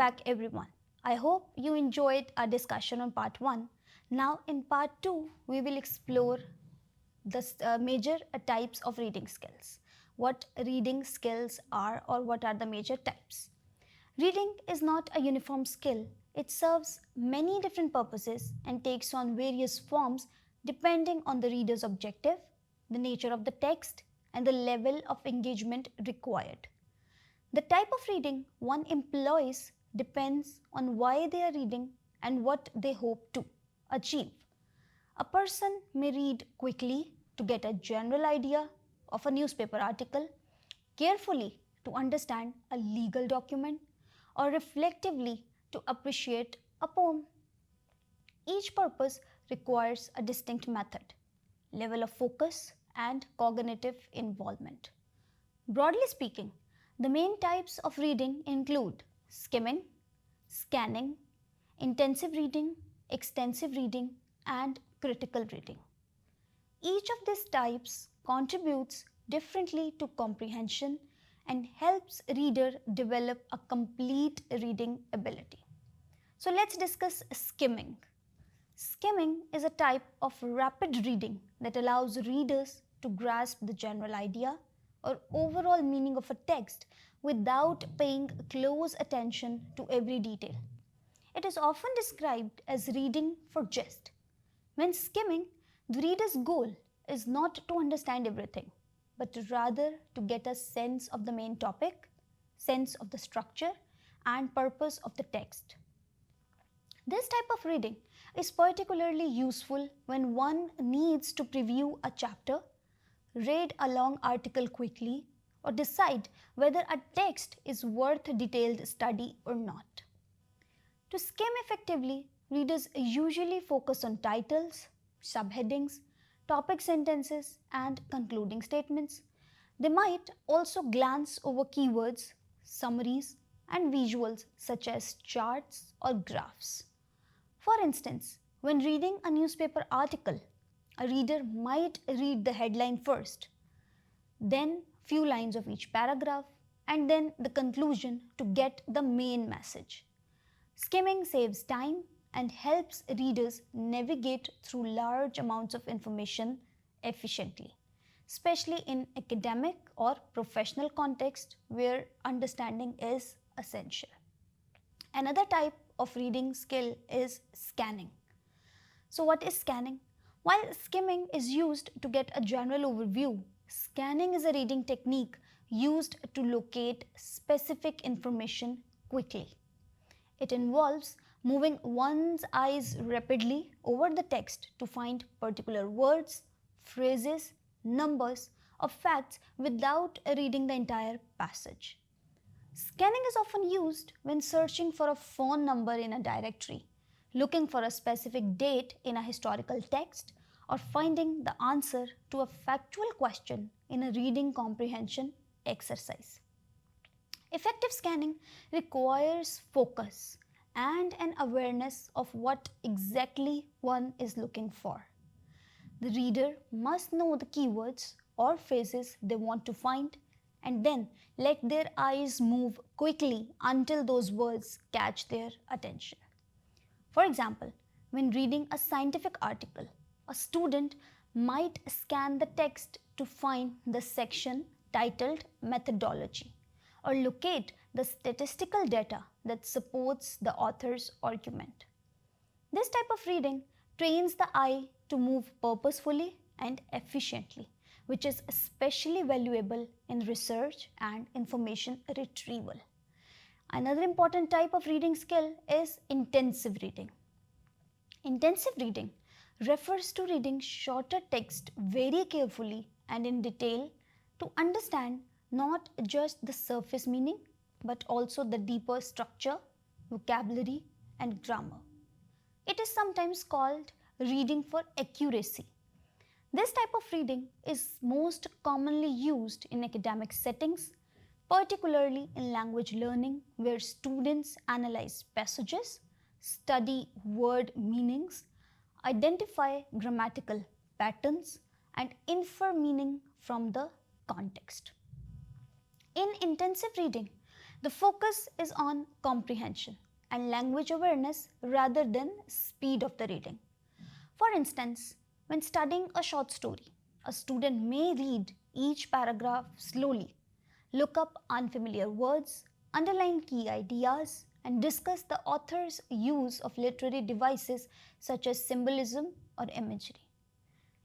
back everyone. I hope you enjoyed our discussion on part 1. Now in part 2 we will explore the major types of reading skills. What reading skills are or what are the major types. Reading is not a uniform skill. It serves many different purposes and takes on various forms depending on the reader's objective, the nature of the text and the level of engagement required. The type of reading one employs depends on why they are reading and what they hope to achieve. A person may read quickly to get a general idea of a newspaper article, carefully to understand a legal document, or reflectively to appreciate a poem. Each purpose requires a distinct method, level of focus, and cognitive involvement. Broadly speaking, the main types of reading include skimming, scanning, intensive reading, extensive reading, and critical reading. Each of these types contributes differently to comprehension and helps reader develop a complete reading ability. So let's discuss skimming. Skimming is a type of rapid reading that allows readers to grasp the general idea or overall meaning of a text without paying close attention to every detail. It is often described as reading for gist. When skimming, the reader's goal is not to understand everything, but rather to get a sense of the main topic, sense of the structure, and purpose of the text. This type of reading is particularly useful when one needs to preview a chapter, read a long article quickly, or decide whether a text is worth detailed study or not. To skim effectively, readers usually focus on titles, subheadings, topic sentences, and concluding statements. They might also glance over keywords, summaries, and visuals such as charts or graphs. For instance, when reading a newspaper article, a reader might read the headline first, then few lines of each paragraph, and then the conclusion to get the main message. Skimming saves time and helps readers navigate through large amounts of information efficiently, especially in academic or professional context where understanding is essential. Another type of reading skill is scanning. So what is scanning? While skimming is used to get a general overview, scanning is a reading technique used to locate specific information quickly. It involves moving one's eyes rapidly over the text to find particular words, phrases, numbers, or facts without reading the entire passage. Scanning is often used when searching for a phone number in a directory, looking for a specific date in a historical text, or finding the answer to a factual question in a reading comprehension exercise. Effective scanning requires focus and an awareness of what exactly one is looking for. The reader must know the keywords or phrases they want to find and then let their eyes move quickly until those words catch their attention. For example, when reading a scientific article, a student might scan the text to find the section titled Methodology or locate the statistical data that supports the author's argument. This type of reading trains the eye to move purposefully and efficiently, which is especially valuable in research and information retrieval. Another important type of reading skill is intensive reading. Intensive reading refers to reading shorter text very carefully and in detail to understand not just the surface meaning but also the deeper structure, vocabulary, and grammar. It is sometimes called reading for accuracy. This type of reading is most commonly used in academic settings, particularly in language learning where students analyze passages, study word meanings, identify grammatical patterns, and infer meaning from the context. In intensive reading, The focus is on comprehension and language awareness rather than speed of the reading. For instance, when studying a short story, a student may read each paragraph slowly, look up unfamiliar words, underline key ideas, and discuss the author's use of literary devices such as symbolism or imagery.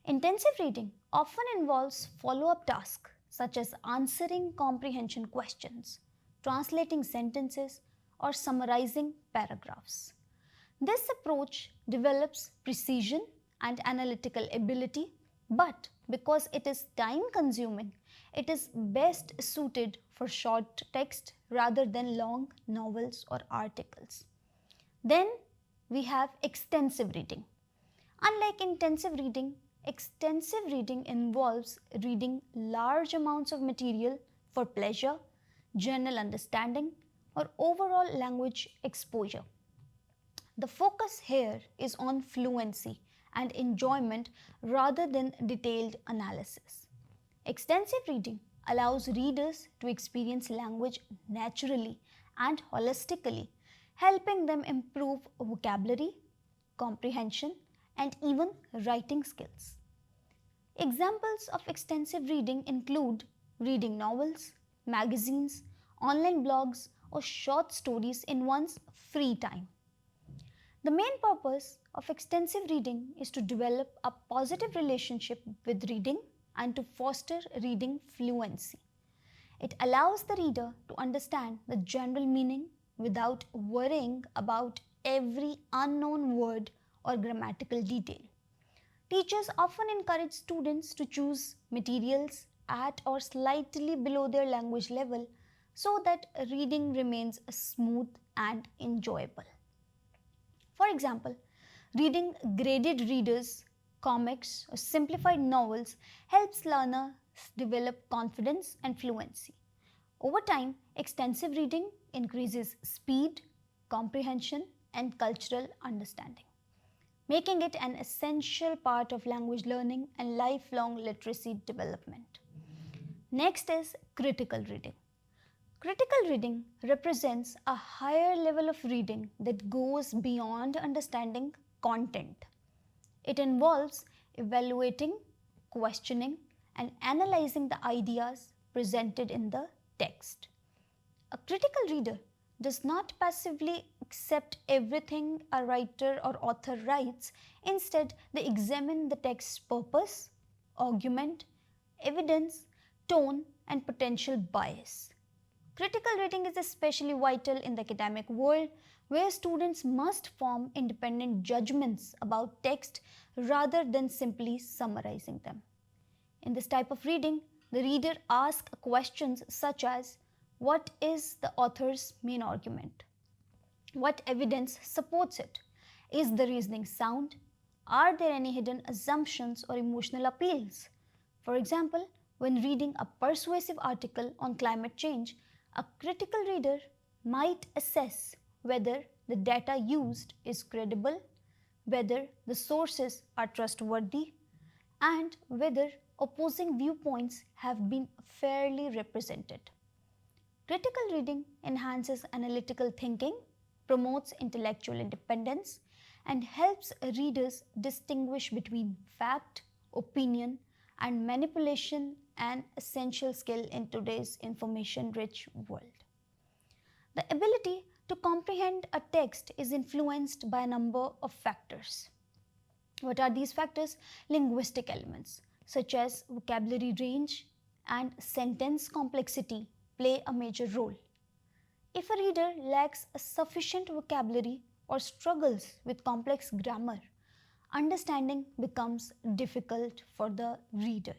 Intensive reading often involves follow up tasks such as answering comprehension questions, translating sentences, or summarizing paragraphs. This approach develops precision and analytical ability, but because it is time consuming, it is best suited for short text rather than long novels or articles. Then we have extensive reading. Unlike intensive reading, extensive reading involves reading large amounts of material for pleasure, general understanding, or overall language exposure. The focus here is on fluency and enjoyment rather than detailed analysis. Extensive reading allows readers to experience language naturally and holistically, helping them improve vocabulary, comprehension, and even writing skills. Examples of extensive reading include reading novels, magazines, online blogs, or short stories in one's free time. The main purpose of extensive reading is to develop a positive relationship with reading and to foster reading fluency. It allows the reader to understand the general meaning without worrying about every unknown word or grammatical detail. Teachers often encourage students to choose materials at or slightly below their language level so that reading remains smooth and enjoyable. For example, reading graded readers, comics, or simplified novels helps learners develop confidence and fluency. Over time, extensive reading increases speed, comprehension, and cultural understanding, making it an essential part of language learning and lifelong literacy development. Next is critical reading. Critical reading represents a higher level of reading that goes beyond understanding content. It involves evaluating, questioning, and analyzing the ideas presented in the text. A critical reader does not passively accept everything a writer or author writes. Instead, they examine the text's purpose, argument, evidence, tone, and potential bias. Critical reading is especially vital in the academic world where students must form independent judgments about text rather than simply summarizing them. In this type of reading, the reader asks questions such as what is the author's main argument? What evidence supports it? Is the reasoning sound? Are there any hidden assumptions or emotional appeals? For example, when reading a persuasive article on climate change, a critical reader might assess whether the data used is credible, whether the sources are trustworthy, and whether opposing viewpoints have been fairly represented. Critical reading enhances analytical thinking, promotes intellectual independence, and helps readers distinguish between fact, opinion, and manipulation, an essential skill in today's information rich world. The ability to comprehend a text is influenced by a number of factors. What are these factors? Linguistic elements such as vocabulary range and sentence complexity play a major role. If a reader lacks a sufficient vocabulary or struggles with complex grammar, understanding becomes difficult for the reader.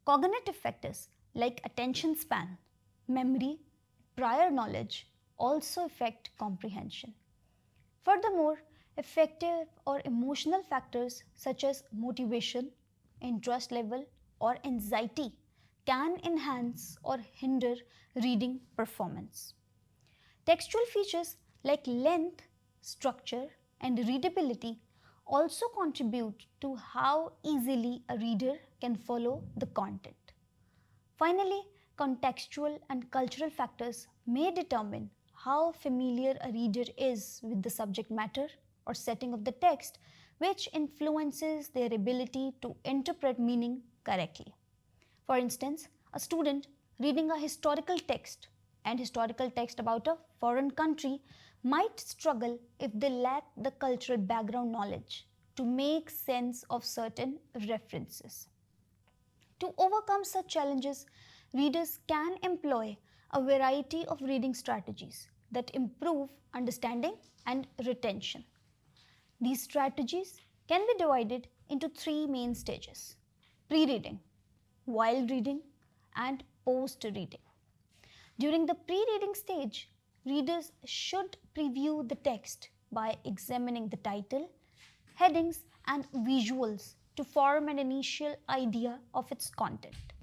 Cognitive factors like attention span, memory, prior knowledge also affect comprehension. Furthermore, affective or emotional factors such as motivation, interest level, or anxiety can enhance or hinder reading performance. Textual features like length, structure, and readability also contribute to how easily a reader can follow the content. Finally, contextual and cultural factors may determine how familiar a reader is with the subject matter or setting of the text, which influences their ability to interpret meaning correctly. For instance, a student reading a historical text about a foreign country might struggle if they lack the cultural background knowledge to make sense of certain references. To overcome such challenges, readers can employ a variety of reading strategies that improve understanding and retention. These strategies can be divided into three main stages: pre reading, while reading, and post reading. During the pre reading stage, readers should preview the text by examining the title, headings, and visuals to form an initial idea of its content.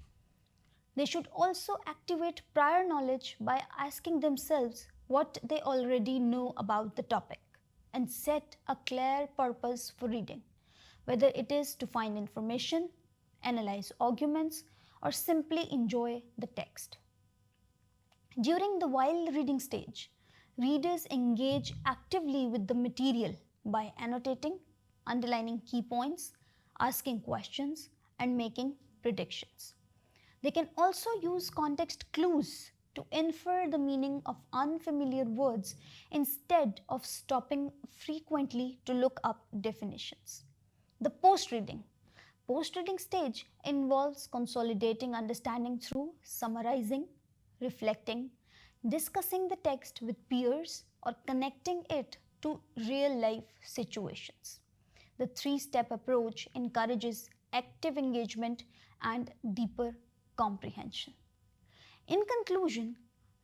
They should also activate prior knowledge by asking themselves what they already know about the topic and set a clear purpose for reading, whether it is to find information, analyze arguments, or simply enjoy the text. During the while reading stage, readers engage actively with the material by annotating, underlining key points, asking questions, and making predictions. They can also use context clues to infer the meaning of unfamiliar words instead of stopping frequently to look up definitions. The post-reading stage involves consolidating understanding through summarizing, reflecting, discussing the text with peers, or connecting it to real life situations. The three-step approach encourages active engagement and deeper comprehension. In conclusion,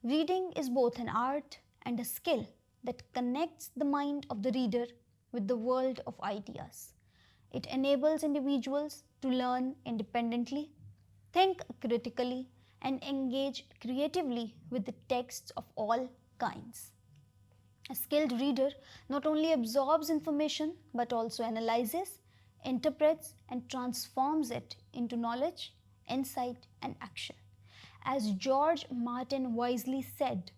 reading is both an art and a skill that connects the mind of the reader with the world of ideas. It enables individuals to learn independently, think critically, and engage creatively with the texts of all kinds. A skilled reader not only absorbs information but also analyzes, interprets, and transforms it into knowledge, insight, and action. As George Martin wisely said,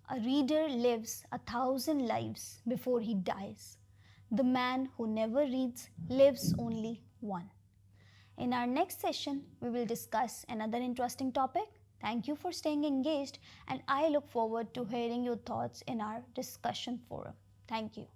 a reader lives 1,000 lives before he dies. The man who never reads lives only one. In our next session, we will discuss another interesting topic. Thank you for staying engaged, and I look forward to hearing your thoughts in our discussion forum. Thank you.